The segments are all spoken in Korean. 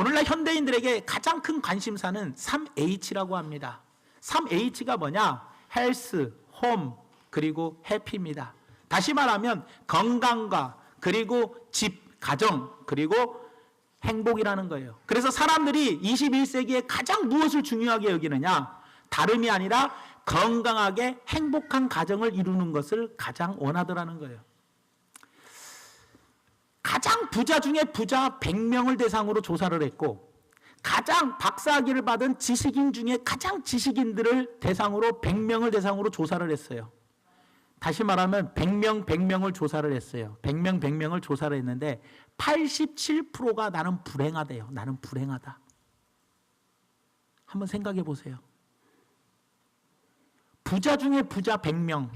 오늘날 현대인들에게 가장 큰 관심사는 3H라고 합니다. 3H가 뭐냐? 헬스, 홈, 그리고 해피입니다. 다시 말하면 건강과 그리고 집, 가정, 그리고 행복이라는 거예요. 그래서 사람들이 21세기에 가장 무엇을 중요하게 여기느냐? 다름이 아니라 건강하게 행복한 가정을 이루는 것을 가장 원하더라는 거예요. 가장 부자 중에 부자 100명을 대상으로 조사를 했고, 가장 박사학위를 받은 지식인 중에 가장 지식인들을 대상으로 100명을 대상으로 조사를 했어요. 다시 말하면 100명을 조사를 했어요. 100명을 조사를 했는데 87%가 나는 불행하대요. 나는 불행하다. 한번 생각해 보세요. 부자 중에 부자 100명,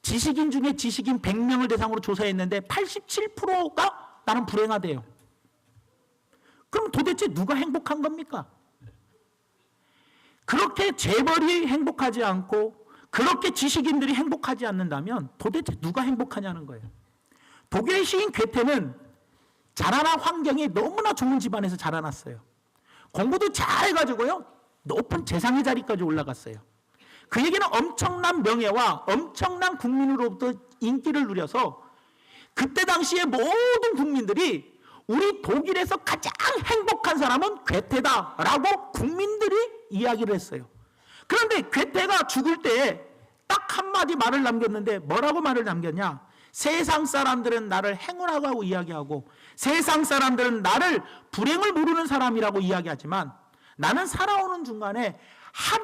지식인 중에 지식인 100명을 대상으로 조사했는데 87%가 나는 불행하대요. 그럼 도대체 누가 행복한 겁니까? 그렇게 재벌이 행복하지 않고 그렇게 지식인들이 행복하지 않는다면 도대체 누가 행복하냐는 거예요. 독일의 시인 괴테는 자라난 환경이 너무나 좋은 집안에서 자라났어요. 공부도 잘해가지고요, 높은 재상의 자리까지 올라갔어요. 그 얘기는 엄청난 명예와 엄청난 국민으로부터 인기를 누려서 그때 당시에 모든 국민들이 우리 독일에서 가장 행복한 사람은 괴테다라고 국민들이 이야기를 했어요. 그런데 괴테가 죽을 때 딱 한마디 말을 남겼는데 뭐라고 말을 남겼냐? 세상 사람들은 나를 행운하고 이야기하고 세상 사람들은 나를 불행을 모르는 사람이라고 이야기하지만 나는 살아오는 중간에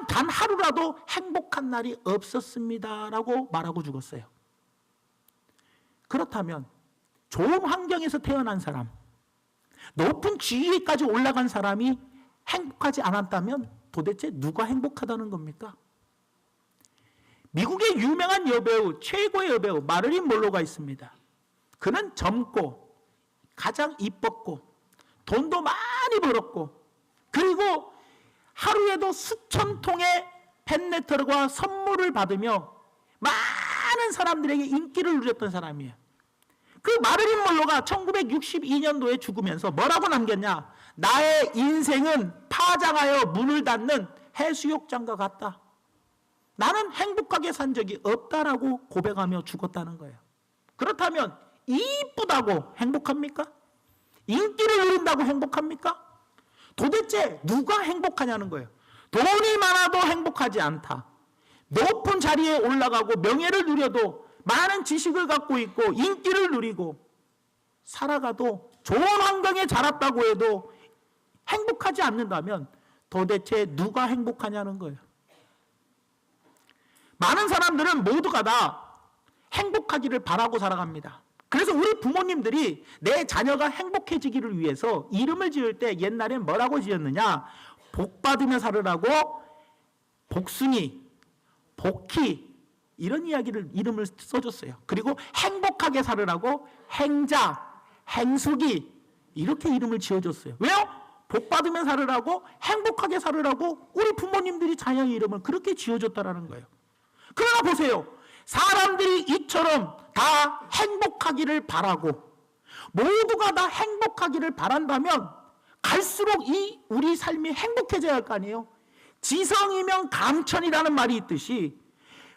단 하루라도 행복한 날이 없었습니다라고 말하고 죽었어요. 그렇다면 좋은 환경에서 태어난 사람, 높은 지위까지 올라간 사람이 행복하지 않았다면 도대체 누가 행복하다는 겁니까? 미국의 유명한 여배우, 최고의 여배우 마릴린 먼로가 있습니다. 그는 젊고 가장 이뻤고 돈도 많이 벌었고 그리고 하루에도 수천 통의 팬레터와 선물을 받으며 많은 사람들에게 인기를 누렸던 사람이에요. 그 마릴린 먼로가 1962년도에 죽으면서 뭐라고 남겼냐? 나의 인생은 파장하여 문을 닫는 해수욕장과 같다. 나는 행복하게 산 적이 없다라고 고백하며 죽었다는 거예요. 그렇다면 이쁘다고 행복합니까? 인기를 누린다고 행복합니까? 도대체 누가 행복하냐는 거예요. 돈이 많아도 행복하지 않다. 높은 자리에 올라가고 명예를 누려도 많은 지식을 갖고 있고 인기를 누리고 살아가도 좋은 환경에 자랐다고 해도 행복하지 않는다면 도대체 누가 행복하냐는 거예요. 많은 사람들은 모두가 다 행복하기를 바라고 살아갑니다. 그래서 우리 부모님들이 내 자녀가 행복해지기를 위해서 이름을 지을 때 옛날엔 뭐라고 지었느냐? 복 받으며 살으라고 복순이, 복희 이런 이름을 써줬어요. 그리고 행복하게 살으라고 행자, 행숙이 이렇게 이름을 지어줬어요. 왜요? 복 받으며 살으라고 행복하게 살으라고 우리 부모님들이 자녀의 이름을 그렇게 지어줬다라는 거예요. 그러나 보세요. 사람들이 이처럼 다 행복하기를 바라고 모두가 다 행복하기를 바란다면 갈수록 우리 삶이 행복해져야 할 거 아니에요. 지성이면 감천이라는 말이 있듯이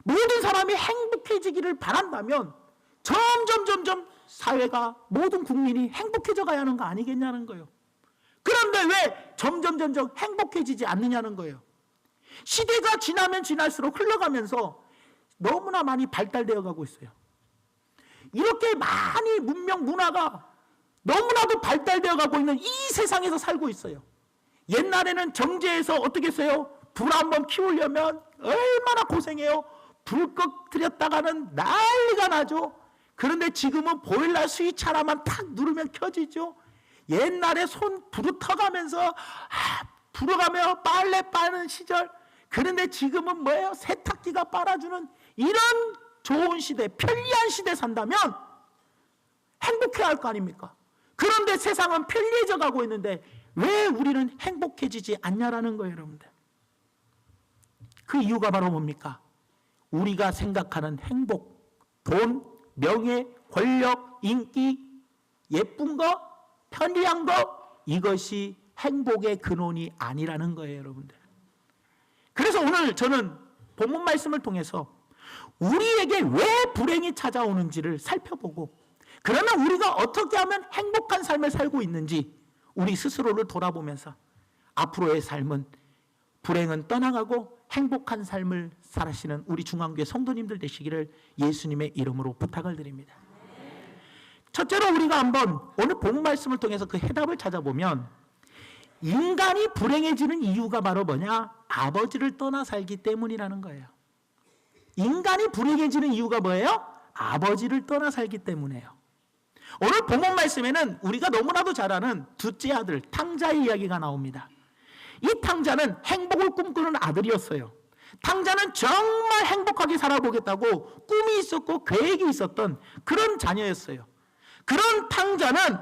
모든 사람이 행복해지기를 바란다면 점점 사회가 모든 국민이 행복해져 가야 하는 거 아니겠냐는 거예요. 그런데 왜 점점 행복해지지 않느냐는 거예요. 시대가 지나면 지날수록 흘러가면서 너무나 많이 발달되어 가고 있어요. 이렇게 많이 문명 문화가 너무나도 발달되어 가고 있는 이 세상에서 살고 있어요. 옛날에는 정제해서 어떻게 했어요? 불 한번 키우려면 얼마나 고생해요. 불 꺼뜨렸다가는 난리가 나죠. 그런데 지금은 보일러 스위치 하나만 탁 누르면 켜지죠. 옛날에 손 부르터가면서 불어가며 빨래 빠는 시절. 그런데 지금은 뭐예요? 세탁기가 빨아주는 이런 좋은 시대, 편리한 시대 산다면 행복해야 할 거 아닙니까? 그런데 세상은 편리해져 가고 있는데 왜 우리는 행복해지지 않냐라는 거예요, 여러분들. 그 이유가 바로 뭡니까? 우리가 생각하는 행복, 돈, 명예, 권력, 인기, 예쁜 거, 편리한 거 이것이 행복의 근원이 아니라는 거예요, 여러분들. 그래서 오늘 저는 본문 말씀을 통해서 우리에게 왜 불행이 찾아오는지를 살펴보고, 그러면 우리가 어떻게 하면 행복한 삶을 살고 있는지 우리 스스로를 돌아보면서 앞으로의 삶은 불행은 떠나가고 행복한 삶을 살아시는 우리 중앙교회 성도님들 되시기를 예수님의 이름으로 부탁을 드립니다. 첫째로 우리가 한번 오늘 본문 말씀을 통해서 그 해답을 찾아보면, 인간이 불행해지는 이유가 바로 뭐냐? 아버지를 떠나 살기 때문이라는 거예요. 인간이 불행해지는 이유가 뭐예요? 아버지를 떠나 살기 때문이에요. 오늘 본문 말씀에는 우리가 너무나도 잘 아는 둘째 아들 탕자의 이야기가 나옵니다. 이 탕자는 행복을 꿈꾸는 아들이었어요. 탕자는 정말 행복하게 살아보겠다고 꿈이 있었고 계획이 있었던 그런 자녀였어요. 그런 탕자는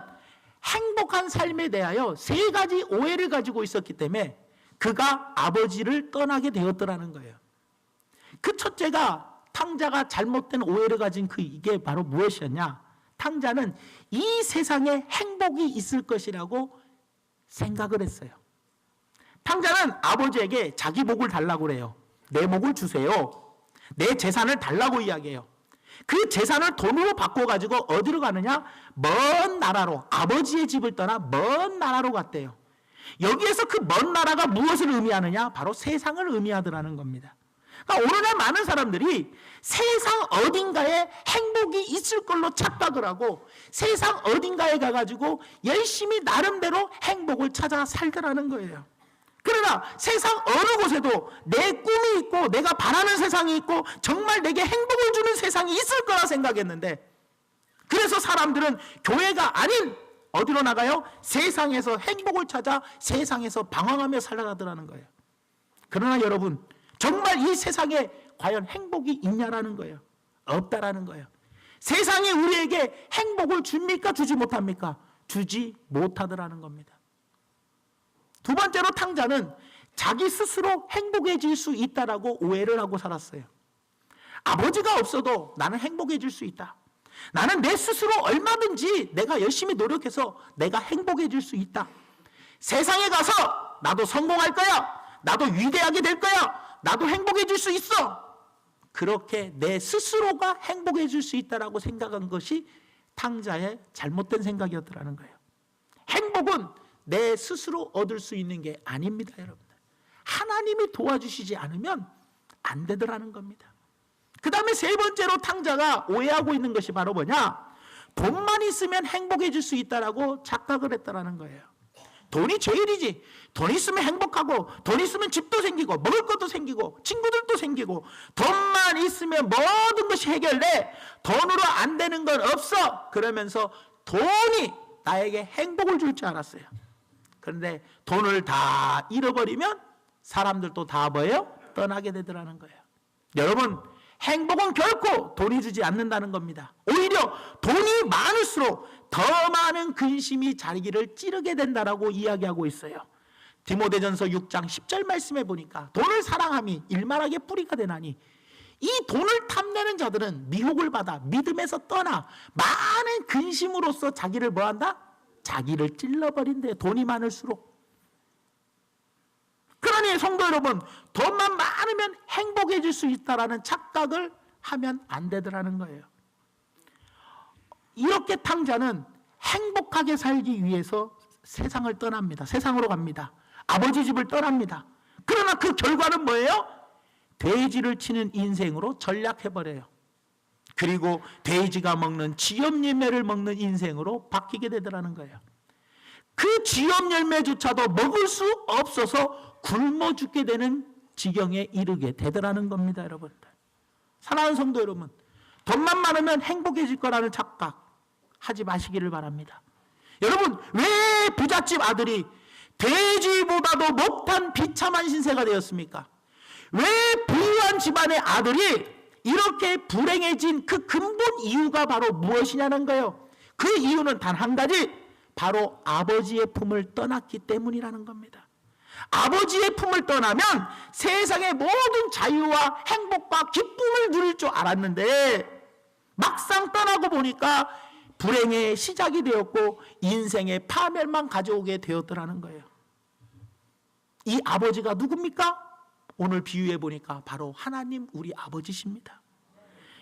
행복한 삶에 대하여 세 가지 오해를 가지고 있었기 때문에 그가 아버지를 떠나게 되었더라는 거예요. 그 첫째가, 탕자가 잘못된 오해를 가진 이게 바로 무엇이었냐? 탕자는 이 세상에 행복이 있을 것이라고 생각을 했어요. 탕자는 아버지에게 자기 목을 달라고 그래요. 내 목을 주세요. 내 재산을 달라고 이야기해요. 그 재산을 돈으로 바꿔가지고 어디로 가느냐? 먼 나라로, 아버지의 집을 떠나 먼 나라로 갔대요. 여기에서 그 먼 나라가 무엇을 의미하느냐? 바로 세상을 의미하더라는 겁니다. 그러니까 오늘날 많은 사람들이 세상 어딘가에 행복이 있을 걸로 착각을 하고 세상 어딘가에 가가지고 열심히 나름대로 행복을 찾아 살더라는 거예요. 그러나 세상 어느 곳에도 내 꿈이 있고 내가 바라는 세상이 있고 정말 내게 행복을 주는 세상이 있을 거라 생각했는데, 그래서 사람들은 교회가 아닌 어디로 나가요? 세상에서 행복을 찾아 세상에서 방황하며 살아가더라는 거예요. 그러나 여러분, 정말 이 세상에 과연 행복이 있냐라는 거예요. 없다라는 거예요. 세상이 우리에게 행복을 줍니까? 주지 못합니까? 주지 못하더라는 겁니다. 두 번째로 탕자는 자기 스스로 행복해질 수 있다라고 오해를 하고 살았어요. 아버지가 없어도 나는 행복해질 수 있다. 나는 내 스스로 얼마든지 내가 열심히 노력해서 내가 행복해질 수 있다. 세상에 가서 나도 성공할 거야. 나도 위대하게 될 거야. 나도 행복해질 수 있어. 그렇게 내 스스로가 행복해질 수 있다라고 생각한 것이 탕자의 잘못된 생각이었더라는 거예요. 행복은 내 스스로 얻을 수 있는 게 아닙니다, 여러분들. 하나님이 도와주시지 않으면 안 되더라는 겁니다. 그 다음에 세 번째로 탕자가 오해하고 있는 것이 바로 뭐냐? 돈만 있으면 행복해질 수 있다라고 착각을 했다라는 거예요. 돈이 제일이지. 돈 있으면 행복하고, 돈 있으면 집도 생기고, 먹을 것도 생기고, 친구들도 생기고, 돈만 있으면 모든 것이 해결돼. 돈으로 안 되는 건 없어. 그러면서 돈이 나에게 행복을 줄 줄 알았어요. 그런데 돈을 다 잃어버리면 사람들도 다 뭐예요? 떠나게 되더라는 거예요. 여러분, 행복은 결코 돈이 주지 않는다는 겁니다. 오히려 돈이 많을수록 더 많은 근심이 자기를 찌르게 된다라고 이야기하고 있어요. 디모데전서 6장 10절 말씀에 보니까 돈을 사랑함이 일만하게 뿌리가 되나니 이 돈을 탐내는 자들은 미혹을 받아 믿음에서 떠나 많은 근심으로써 자기를 뭐한다? 자기를 찔러버린대. 돈이 많을수록. 그러니 성도 여러분, 돈만 많으면 행복해질 수 있다라는 착각을 하면 안 되더라는 거예요. 이렇게 탕자는 행복하게 살기 위해서 세상을 떠납니다. 세상으로 갑니다. 아버지 집을 떠납니다. 그러나 그 결과는 뭐예요? 돼지를 치는 인생으로 전락해버려요. 그리고 돼지가 먹는 지엽 열매를 먹는 인생으로 바뀌게 되더라는 거예요. 그 지엽 열매조차도 먹을 수 없어서 굶어 죽게 되는 지경에 이르게 되더라는 겁니다, 여러분들. 사랑하는 성도 여러분, 돈만 많으면 행복해질 거라는 착각 하지 마시기를 바랍니다. 여러분, 왜 부잣집 아들이 돼지보다도 못한 비참한 신세가 되었습니까? 왜 부유한 집안의 아들이 이렇게 불행해진 그 근본 이유가 바로 무엇이냐는 거예요. 그 이유는 단 한 가지, 바로 아버지의 품을 떠났기 때문이라는 겁니다. 아버지의 품을 떠나면 세상의 모든 자유와 행복과 기쁨을 누릴 줄 알았는데 막상 떠나고 보니까 불행의 시작이 되었고 인생의 파멸만 가져오게 되었더라는 거예요. 이 아버지가 누굽니까? 오늘 비유해 보니까 바로 하나님 우리 아버지십니다.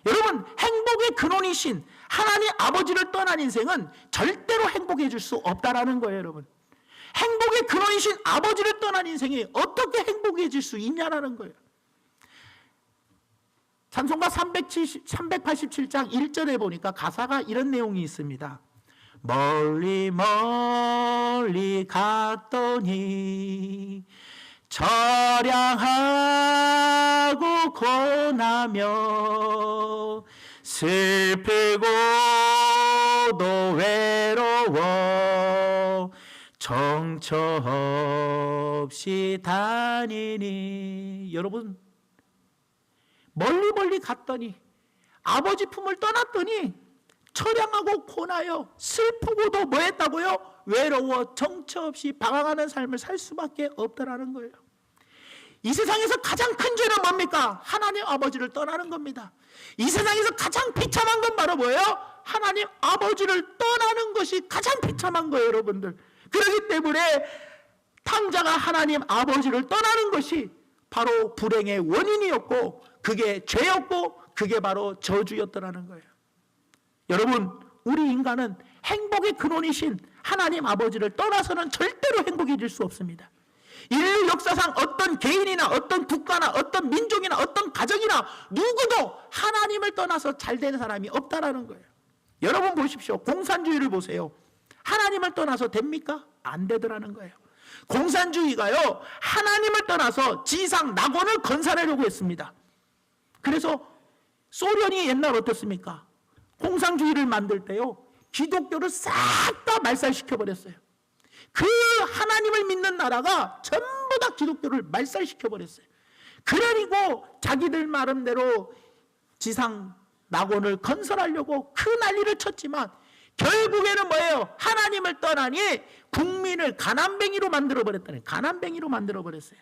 여러분, 행복의 근원이신 하나님 아버지를 떠난 인생은 절대로 행복해질 수 없다라는 거예요. 여러분, 행복의 근원이신 아버지를 떠난 인생이 어떻게 행복해질 수 있냐라는 거예요. 찬송가 387장 1절에 보니까 가사가 이런 내용이 있습니다. 멀리 멀리 갔더니 처량하고 고나며 슬프고도 외로워 정처 없이 다니니. 여러분, 멀리 갔더니 아버지 품을 떠났더니 처량하고 고나요 슬프고도 뭐 했다고요? 외로워 정처 없이 방황하는 삶을 살 수밖에 없다라는 거예요. 이 세상에서 가장 큰 죄는 뭡니까? 하나님 아버지를 떠나는 겁니다. 이 세상에서 가장 비참한 건 바로 뭐예요? 하나님 아버지를 떠나는 것이 가장 비참한 거예요, 여러분들. 그렇기 때문에 탕자가 하나님 아버지를 떠나는 것이 바로 불행의 원인이었고, 그게 죄였고, 그게 바로 저주였더라는 거예요. 여러분, 우리 인간은 행복의 근원이신 하나님 아버지를 떠나서는 절대로 행복해질 수 없습니다. 인류 역사상 어떤 개인이나 어떤 국가나 어떤 민족이나 어떤 가정이나 누구도 하나님을 떠나서 잘 되는 사람이 없다라는 거예요. 여러분 보십시오. 공산주의를 보세요. 하나님을 떠나서 됩니까? 안 되더라는 거예요. 공산주의가요, 하나님을 떠나서 지상 낙원을 건설하려고 했습니다. 그래서 소련이 옛날 어떻습니까? 공산주의를 만들 때요, 기독교를 싹 다 말살시켜 버렸어요. 그 하나님을 믿는 나라가 전부 다 기독교를 말살시켜 버렸어요. 그러니까 자기들 나름대로 지상 낙원을 건설하려고 그 난리를 쳤지만 결국에는 뭐예요? 하나님을 떠나니 국민을 가난뱅이로 만들어버렸다니, 가난뱅이로 만들어버렸어요.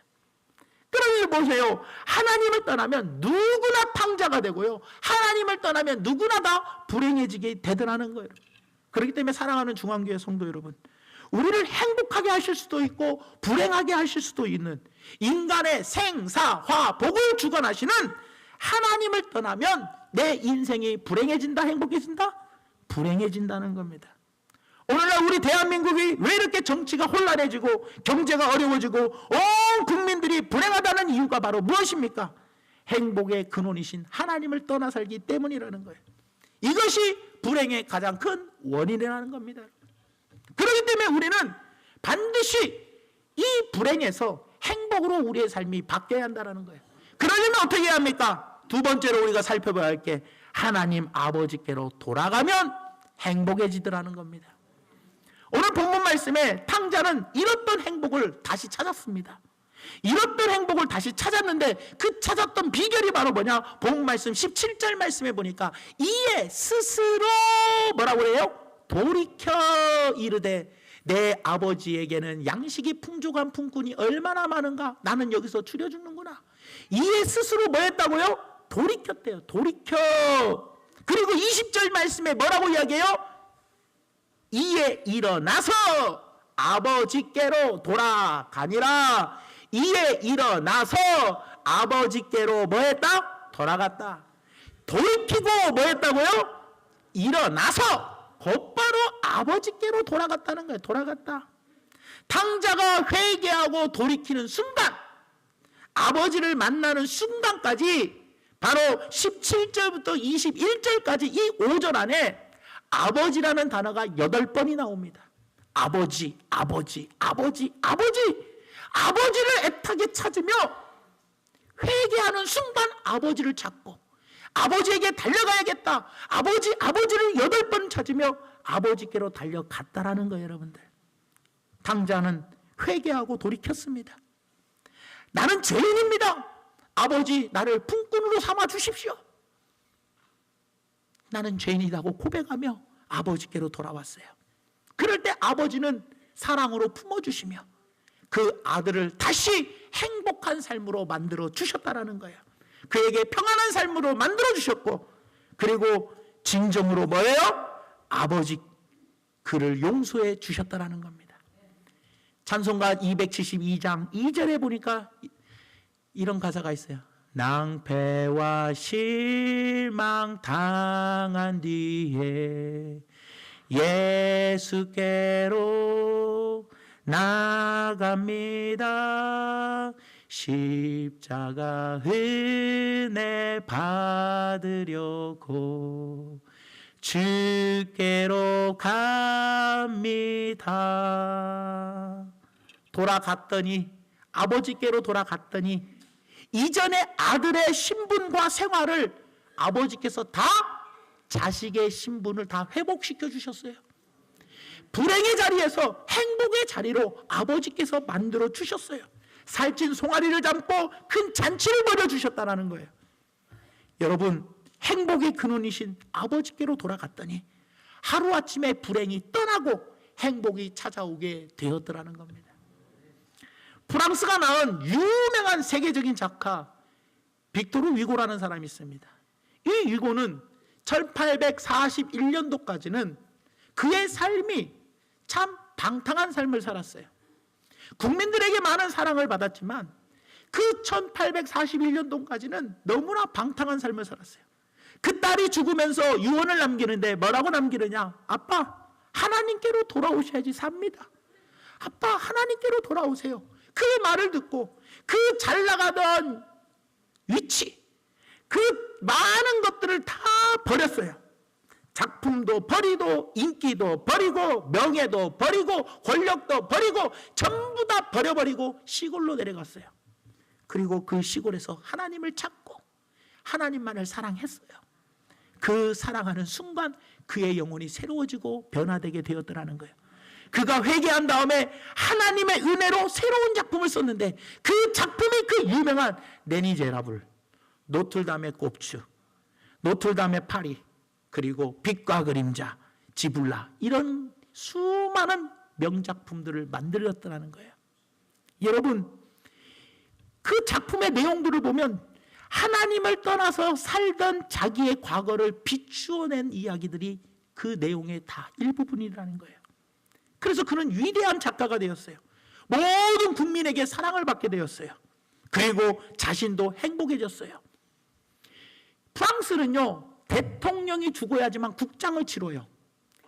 그러니 보세요. 하나님을 떠나면 누구나 탕자가 되고요, 하나님을 떠나면 누구나 다 불행해지게 되더라는 거예요. 그렇기 때문에 사랑하는 중앙교회 성도 여러분, 우리를 행복하게 하실 수도 있고 불행하게 하실 수도 있는 인간의 생사화 복을 주관하시는 하나님을 떠나면 내 인생이 불행해진다, 행복해진다? 불행해진다는 겁니다. 오늘날 우리 대한민국이 왜 이렇게 정치가 혼란해지고 경제가 어려워지고 온 국민들이 불행하다는 이유가 바로 무엇입니까? 행복의 근원이신 하나님을 떠나 살기 때문이라는 거예요. 이것이 불행의 가장 큰 원인이라는 겁니다. 그렇기 때문에 우리는 반드시 이 불행에서 행복으로 우리의 삶이 바뀌어야 한다는 거예요. 그러려면 어떻게 해야 합니까? 두 번째로 우리가 살펴봐야 할 게 하나님 아버지께로 돌아가면 행복해지더라는 겁니다. 오늘 본문 말씀에 탕자는 잃었던 행복을 다시 찾았습니다. 잃었던 행복을 다시 찾았는데 그 찾았던 비결이 바로 뭐냐? 본문 말씀 17절 말씀에 보니까 이에 스스로 뭐라고 해요? 돌이켜 이르되 내 아버지에게는 양식이 풍족한 품꾼이 얼마나 많은가? 나는 여기서 줄여 죽는구나. 이에 스스로 뭐 했다고요? 돌이켰대요. 돌이켜. 그리고 20절 말씀에 뭐라고 이야기해요? 이에 일어나서 아버지께로 돌아가니라. 이에 일어나서 아버지께로 뭐 했다? 돌아갔다. 돌이키고 뭐 했다고요? 일어나서 곧바로 아버지께로 돌아갔다는 거예요. 돌아갔다. 탕자가 회개하고 돌이키는 순간, 아버지를 만나는 순간까지 바로 17절부터 21절까지 이 5절 안에 아버지라는 단어가 8번이 나옵니다. 아버지, 아버지, 아버지, 아버지. 아버지를 애타게 찾으며 회개하는 순간 아버지를 찾고 아버지에게 달려가야겠다. 아버지를 8번 찾으며 아버지께로 달려갔다라는 거예요, 여러분들. 탕자는 회개하고 돌이켰습니다. 나는 죄인입니다. 아버지, 나를 품꾼으로 삼아 주십시오. 나는 죄인이라고 고백하며 아버지께로 돌아왔어요. 그럴 때 아버지는 사랑으로 품어주시며 그 아들을 다시 행복한 삶으로 만들어 주셨다라는 거예요. 그에게 평안한 삶으로 만들어 주셨고, 그리고 진정으로 뭐예요? 아버지 그를 용서해 주셨다라는 겁니다. 찬송가 272장 2절에 보니까 이런 가사가 있어요. 낭패와 실망 당한 뒤에 예수께로 나갑니다. 십자가 은혜 받으려고 주께로 갑니다. 돌아갔더니 아버지께로 돌아갔더니 이전의 아들의 신분과 생활을 아버지께서 다 자식의 신분을 다 회복시켜 주셨어요. 불행의 자리에서 행복의 자리로 아버지께서 만들어 주셨어요. 살찐 송아리를 잡고 큰 잔치를 벌여주셨다는 거예요. 여러분, 행복의 근원이신 아버지께로 돌아갔더니 하루아침에 불행이 떠나고 행복이 찾아오게 되었더라는 겁니다. 프랑스가 낳은 유명한 세계적인 작가 빅토르 위고라는 사람이 있습니다. 이 위고는 1841년도까지는 그의 삶이 참 방탕한 삶을 살았어요. 국민들에게 많은 사랑을 받았지만 그 1841년도까지는 너무나 방탕한 삶을 살았어요. 그 딸이 죽으면서 유언을 남기는데 뭐라고 남기느냐? 아빠, 하나님께로 돌아오셔야지 삽니다. 아빠, 하나님께로 돌아오세요. 그 말을 듣고 그 잘 나가던 위치, 그 많은 것들을 다 버렸어요. 작품도 버리고 인기도 버리고 명예도 버리고 권력도 버리고 전부 다 버려버리고 시골로 내려갔어요. 그리고 그 시골에서 하나님을 찾고 하나님만을 사랑했어요. 그 사랑하는 순간 그의 영혼이 새로워지고 변화되게 되었더라는 거예요. 그가 회개한 다음에 하나님의 은혜로 새로운 작품을 썼는데 그 작품이 그 유명한 레니제라블, 노틀담의 꼽추, 노틀담의 파리, 그리고 빛과 그림자, 지불라, 이런 수많은 명작품들을 만들었다는 거예요. 여러분, 그 작품의 내용들을 보면 하나님을 떠나서 살던 자기의 과거를 비추어낸 이야기들이 그 내용의 다 일부분이라는 거예요. 그래서 그는 위대한 작가가 되었어요. 모든 국민에게 사랑을 받게 되었어요. 그리고 자신도 행복해졌어요. 프랑스는요, 대통령이 죽어야지만 국장을 치러요.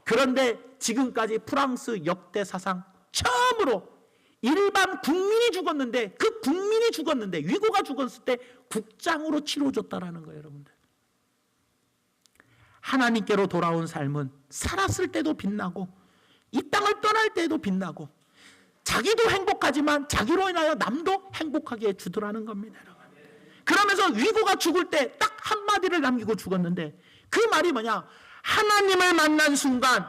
그런데 지금까지 프랑스 역대사상 처음으로 일반 국민이 죽었는데, 그 국민이 죽었는데, 위고가 죽었을 때 국장으로 치러줬다라는 거예요, 여러분들. 하나님께로 돌아온 삶은 살았을 때도 빛나고 이 땅을 떠날 때도 빛나고 자기도 행복하지만 자기로 인하여 남도 행복하게 해주더라는 겁니다, 여러분. 그러면서 위고가 죽을 때 딱 한마디를 남기고 죽었는데 그 말이 뭐냐? 하나님을 만난 순간,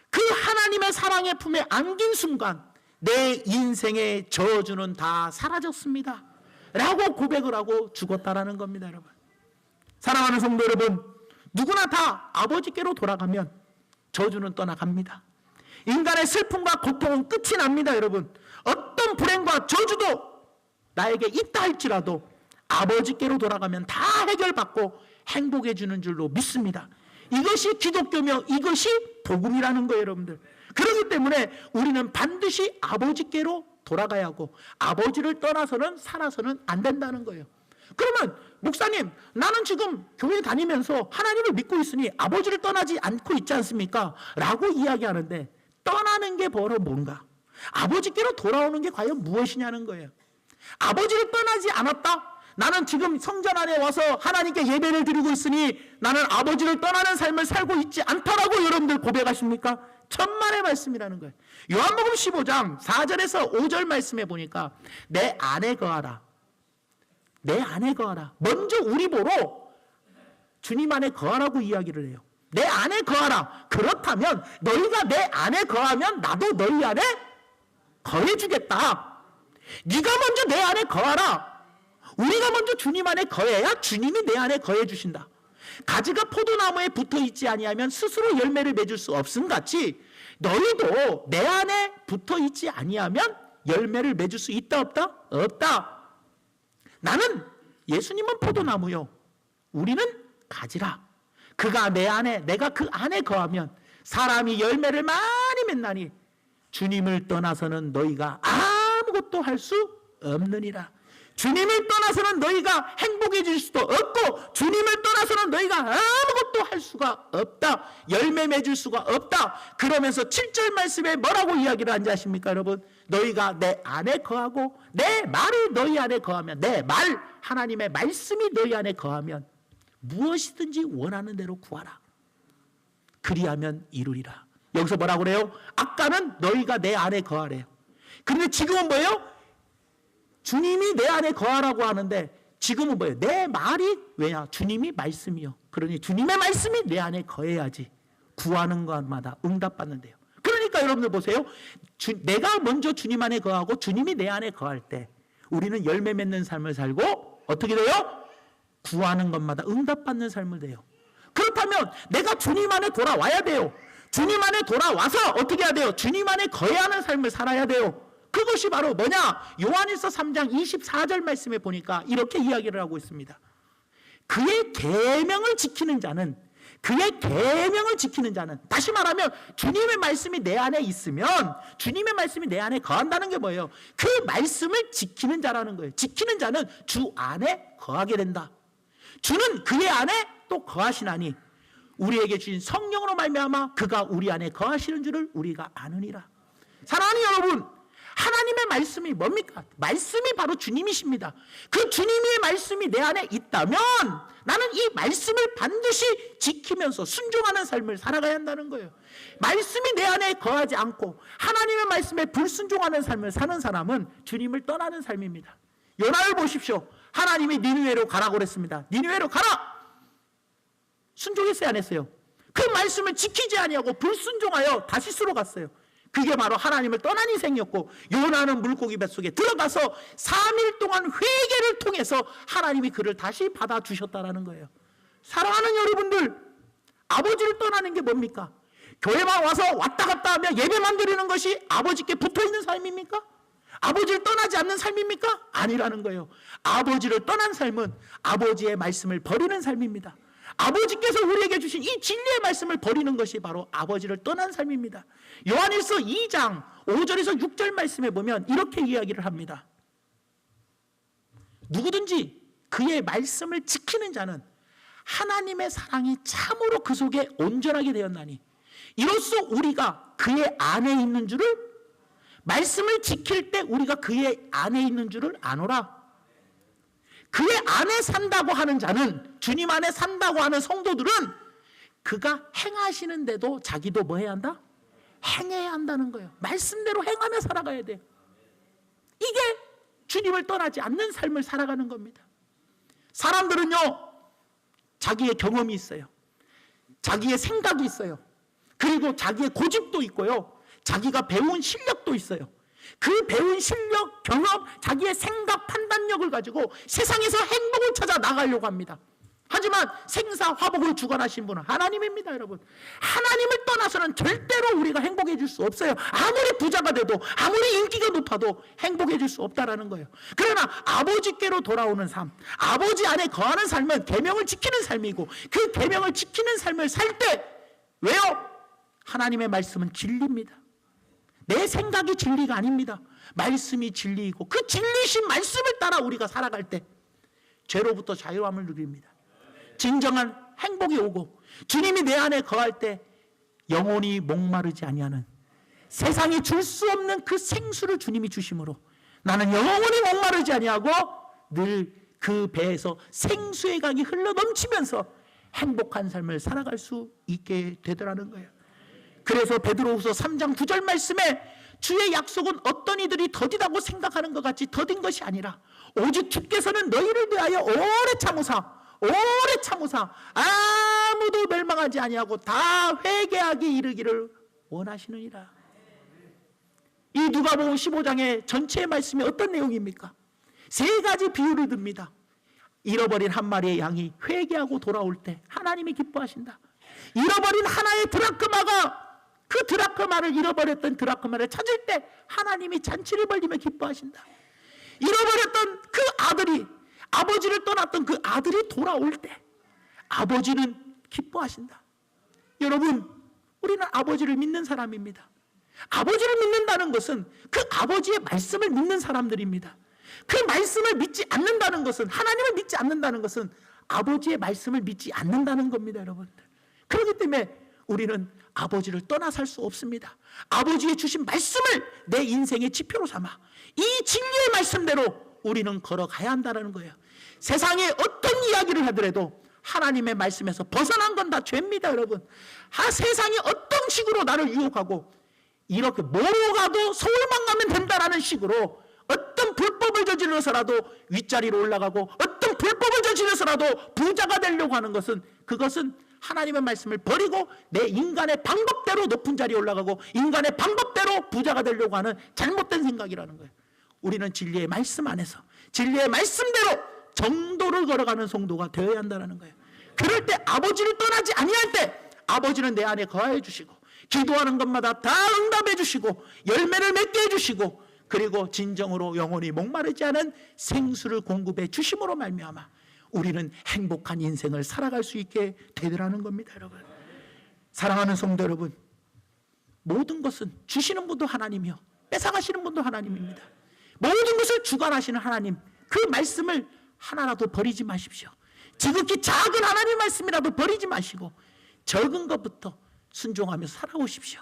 그 하나님의 사랑의 품에 안긴 순간 내 인생의 저주는 다 사라졌습니다 라고 고백을 하고 죽었다라는 겁니다, 여러분. 사랑하는 성도 여러분, 누구나 다 아버지께로 돌아가면 저주는 떠나갑니다. 인간의 슬픔과 고통은 끝이 납니다, 여러분. 어떤 불행과 저주도 나에게 있다 할지라도 아버지께로 돌아가면 다 해결받고 행복해 주는 줄로 믿습니다. 이것이 기독교며 이것이 복음이라는 거예요, 여러분들. 그렇기 때문에 우리는 반드시 아버지께로 돌아가야 하고 아버지를 떠나서는 살아서는 안 된다는 거예요. 그러면 목사님, 나는 지금 교회 다니면서 하나님을 믿고 있으니 아버지를 떠나지 않고 있지 않습니까? 라고 이야기하는데 떠나는 게 바로 뭔가? 아버지께로 돌아오는 게 과연 무엇이냐는 거예요. 아버지를 떠나지 않았다? 나는 지금 성전 안에 와서 하나님께 예배를 드리고 있으니 나는 아버지를 떠나는 삶을 살고 있지 않다라고 여러분들 고백하십니까? 천만의 말씀이라는 거예요. 요한복음 15장 4절에서 5절 말씀에 보니까 내 안에 거하라. 내 안에 거하라. 먼저 우리 보러 주님 안에 거하라고 이야기를 해요. 내 안에 거하라. 그렇다면 너희가 내 안에 거하면 나도 너희 안에 거해주겠다. 네가 먼저 내 안에 거하라. 우리가 먼저 주님 안에 거해야 주님이 내 안에 거해 주신다. 가지가 포도나무에 붙어 있지 아니하면 스스로 열매를 맺을 수 없음 같이 너희도 내 안에 붙어 있지 아니하면 열매를 맺을 수 있다 없다? 없다. 나는 예수님은 포도나무요, 우리는 가지라. 그가 내 안에, 내가 그 안에 거하면 사람이 열매를 많이 맺나니 주님을 떠나서는 너희가 아무것도 할 수 없느니라. 주님을 떠나서는 너희가 행복해질 수도 없고 주님을 떠나서는 너희가 아무것도 할 수가 없다. 열매 맺을 수가 없다. 그러면서 7절 말씀에 뭐라고 이야기를 하는지 아십니까 여러분? 너희가 내 안에 거하고 내 말이 너희 안에 거하면, 내 말, 하나님의 말씀이 너희 안에 거하면 무엇이든지 원하는 대로 구하라. 그리하면 이루리라. 여기서 뭐라고 그래요? 아까는 너희가 내 안에 거하래요. 그런데 지금은 뭐예요? 주님이 내 안에 거하라고 하는데 지금은 뭐예요? 내 말이, 왜냐? 주님이 말씀이요. 그러니 주님의 말씀이 내 안에 거해야지 구하는 것마다 응답받는데요. 그러니까 여러분들 보세요. 내가 먼저 주님 안에 거하고 주님이 내 안에 거할 때 우리는 열매 맺는 삶을 살고 어떻게 돼요? 구하는 것마다 응답받는 삶을 돼요. 그렇다면 내가 주님 안에 돌아와야 돼요. 주님 안에 돌아와서 어떻게 해야 돼요? 주님 안에 거해야 하는 삶을 살아야 돼요. 그것이 바로 뭐냐? 요한일서 3장 24절 말씀에 보니까 이렇게 이야기를 하고 있습니다. 그의 계명을 지키는 자는, 그의 계명을 지키는 자는, 다시 말하면 주님의 말씀이 내 안에 있으면 주님의 말씀이 내 안에 거한다는 게 뭐예요? 그 말씀을 지키는 자라는 거예요. 지키는 자는 주 안에 거하게 된다. 주는 그의 안에 또 거하시나니 우리에게 주신 성령으로 말미암아 그가 우리 안에 거하시는 줄을 우리가 아느니라. 사랑하는 여러분, 하나님의 말씀이 뭡니까? 말씀이 바로 주님이십니다. 그 주님의 말씀이 내 안에 있다면 나는 이 말씀을 반드시 지키면서 순종하는 삶을 살아가야 한다는 거예요. 말씀이 내 안에 거하지 않고 하나님의 말씀에 불순종하는 삶을 사는 사람은 주님을 떠나는 삶입니다. 요나를 보십시오. 하나님이 니느웨로 가라고 그랬습니다. 니느웨로 가라! 순종했어요, 안 했어요? 그 말씀을 지키지 아니하고 불순종하여 다시스로 갔어요. 그게 바로 하나님을 떠난 인생이었고, 요나는 물고기 뱃속에 들어가서 3일 동안 회개를 통해서 하나님이 그를 다시 받아주셨다는 거예요. 사랑하는 여러분들, 아버지를 떠나는 게 뭡니까? 교회만 와서 왔다 갔다 하며 예배만 드리는 것이 아버지께 붙어있는 삶입니까? 아버지를 떠나지 않는 삶입니까? 아니라는 거예요. 아버지를 떠난 삶은 아버지의 말씀을 버리는 삶입니다. 아버지께서 우리에게 주신 이 진리의 말씀을 버리는 것이 바로 아버지를 떠난 삶입니다. 요한일서 2장 5절에서 6절 말씀에 보면 이렇게 이야기를 합니다. 누구든지 그의 말씀을 지키는 자는 하나님의 사랑이 참으로 그 속에 온전하게 되었나니 이로써 우리가 그의 안에 있는 줄을, 말씀을 지킬 때 우리가 그의 안에 있는 줄을 아노라. 그의 안에 산다고 하는 자는, 주님 안에 산다고 하는 성도들은 그가 행하시는데도 자기도 뭐 해야 한다? 행해야 한다는 거예요. 말씀대로 행하며 살아가야 돼요. 이게 주님을 떠나지 않는 삶을 살아가는 겁니다. 사람들은요, 자기의 경험이 있어요. 자기의 생각이 있어요. 그리고 자기의 고집도 있고요. 자기가 배운 실력도 있어요. 그 배운 실력, 경험, 자기의 생각, 판단력을 가지고 세상에서 행복을 찾아 나가려고 합니다. 하지만 생사화복을 주관하신 분은 하나님입니다, 여러분. 하나님을 떠나서는 절대로 우리가 행복해질 수 없어요. 아무리 부자가 돼도, 아무리 인기가 높아도 행복해질 수 없다라는 거예요. 그러나 아버지께로 돌아오는 삶, 아버지 안에 거하는 삶은 계명을 지키는 삶이고, 그 계명을 지키는 삶을 살 때, 왜요? 하나님의 말씀은 진리입니다. 내 생각이 진리가 아닙니다. 말씀이 진리이고 그 진리신 말씀을 따라 우리가 살아갈 때 죄로부터 자유함을 누립니다. 진정한 행복이 오고 주님이 내 안에 거할 때 영혼이 목마르지 아니하는, 세상이 줄 수 없는 그 생수를 주님이 주심으로 나는 영원히 목마르지 아니하고 늘 그 배에서 생수의 강이 흘러 넘치면서 행복한 삶을 살아갈 수 있게 되더라는 거예요. 그래서 베드로후서 3장 9절 말씀에 주의 약속은 어떤 이들이 더디다고 생각하는 것 같이 더딘 것이 아니라 오직 주께서는 너희를 위하여 오래 참으사 아무도 멸망하지 아니하고 다 회개하게 이르기를 원하시느니라. 이 누가복음 15장의 전체 말씀이 어떤 내용입니까? 3가지 비유를 듭니다. 잃어버린 한 마리의 양이 회개하고 돌아올 때 하나님이 기뻐하신다. 잃어버린 하나의 드라크마가 그 드라크마를, 잃어버렸던 드라크마를 찾을 때 하나님이 잔치를 벌리며 기뻐하신다. 잃어버렸던 그 아들이, 아버지를 떠났던 그 아들이 돌아올 때 아버지는 기뻐하신다. 여러분, 우리는 아버지를 믿는 사람입니다. 아버지를 믿는다는 것은 그 아버지의 말씀을 믿는 사람들입니다. 그 말씀을 믿지 않는다는 것은, 하나님을 믿지 않는다는 것은 아버지의 말씀을 믿지 않는다는 겁니다, 여러분들. 그렇기 때문에 우리는 아버지를 떠나 살 수 없습니다. 아버지의 주신 말씀을 내 인생의 지표로 삼아 이 진리의 말씀대로 우리는 걸어가야 한다는 거예요. 세상에 어떤 이야기를 하더라도 하나님의 말씀에서 벗어난 건 다 죄입니다, 여러분. 세상이 어떤 식으로 나를 유혹하고 이렇게 뭐로 가도 서울만 가면 된다라는 식으로 어떤 불법을 저질러서라도 윗자리로 올라가고 어떤 불법을 저질러서라도 부자가 되려고 하는 것은, 그것은 하나님의 말씀을 버리고 내 인간의 방법대로 높은 자리에 올라가고 인간의 방법대로 부자가 되려고 하는 잘못된 생각이라는 거예요. 우리는 진리의 말씀 안에서 진리의 말씀대로 정도를 걸어가는 성도가 되어야 한다는 거예요. 그럴 때 아버지를 떠나지 아니할 때 아버지는 내 안에 거하여 주시고 기도하는 것마다 다 응답해 주시고 열매를 맺게 해주시고, 그리고 진정으로 영원히 목마르지 않은 생수를 공급해 주심으로 말미암아 우리는 행복한 인생을 살아갈 수 있게 되더라는 겁니다, 여러분. 사랑하는 성도 여러분, 모든 것은 주시는 분도 하나님이요 뺏어가시는 분도 하나님입니다. 모든 것을 주관하시는 하나님, 그 말씀을 하나라도 버리지 마십시오. 지극히 작은 하나님 말씀이라도 버리지 마시고 적은 것부터 순종하면서 살아오십시오.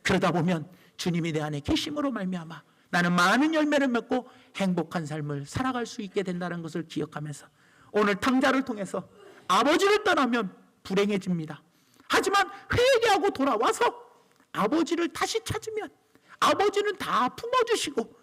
그러다 보면 주님이 내 안에 계심으로 말미암아 나는 많은 열매를 맺고 행복한 삶을 살아갈 수 있게 된다는 것을 기억하면서 오늘 탕자를 통해서 아버지를 떠나면 불행해집니다. 하지만 회개하고 돌아와서 아버지를 다시 찾으면 아버지는 다 품어주시고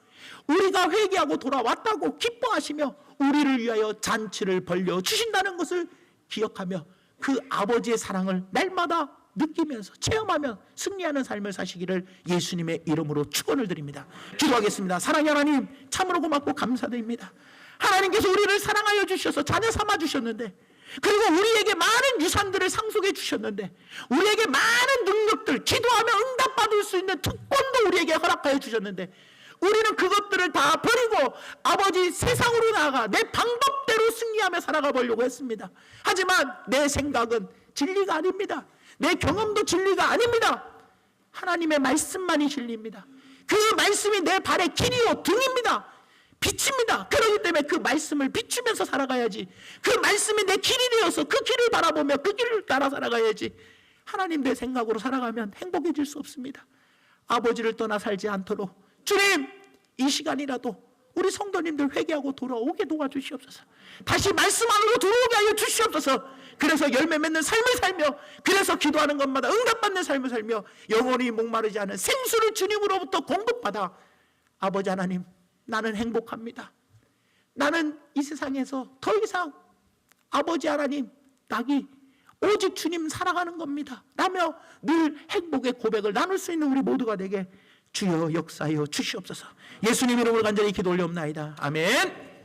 우리가 회개하고 돌아왔다고 기뻐하시며 우리를 위하여 잔치를 벌려 주신다는 것을 기억하며 그 아버지의 사랑을 날마다 느끼면서 체험하며 승리하는 삶을 사시기를 예수님의 이름으로 축원을 드립니다. 기도하겠습니다. 사랑의 하나님, 참으로 고맙고 감사드립니다. 하나님께서 우리를 사랑하여 주셔서 자녀 삼아 주셨는데, 그리고 우리에게 많은 유산들을 상속해 주셨는데, 우리에게 많은 능력들, 기도하며 응답받을 수 있는 특권도 우리에게 허락하여 주셨는데, 우리는 그것들을 다 버리고 아버지 세상으로 나아가 내 방법대로 승리하며 살아가 보려고 했습니다. 하지만 내 생각은 진리가 아닙니다. 내 경험도 진리가 아닙니다. 하나님의 말씀만이 진리입니다. 그 말씀이 내 발의 길이요 등입니다. 빛입니다. 그렇기 때문에 그 말씀을 비추면서 살아가야지. 그 말씀이 내 길이 되어서 그 길을 바라보며 그 길을 따라 살아가야지. 하나님 내 생각으로 살아가면 행복해질 수 없습니다. 아버지를 떠나 살지 않도록 주님, 이 시간이라도 우리 성도님들 회개하고 돌아오게 도와주시옵소서. 다시 말씀 안으로 들어오게 하여 주시옵소서. 그래서 열매 맺는 삶을 살며, 그래서 기도하는 것마다 응답받는 삶을 살며 영원히 목마르지 않은 생수를 주님으로부터 공급받아 아버지 하나님, 나는 행복합니다. 나는 이 세상에서 더 이상 아버지 하나님 낙이 오직 주님 사랑하는 겁니다 라며 늘 행복의 고백을 나눌 수 있는 우리 모두가 되게 주여 역사하여 주시옵소서. 예수님 이름으로 간절히 기도 올려옵나이다. 아멘.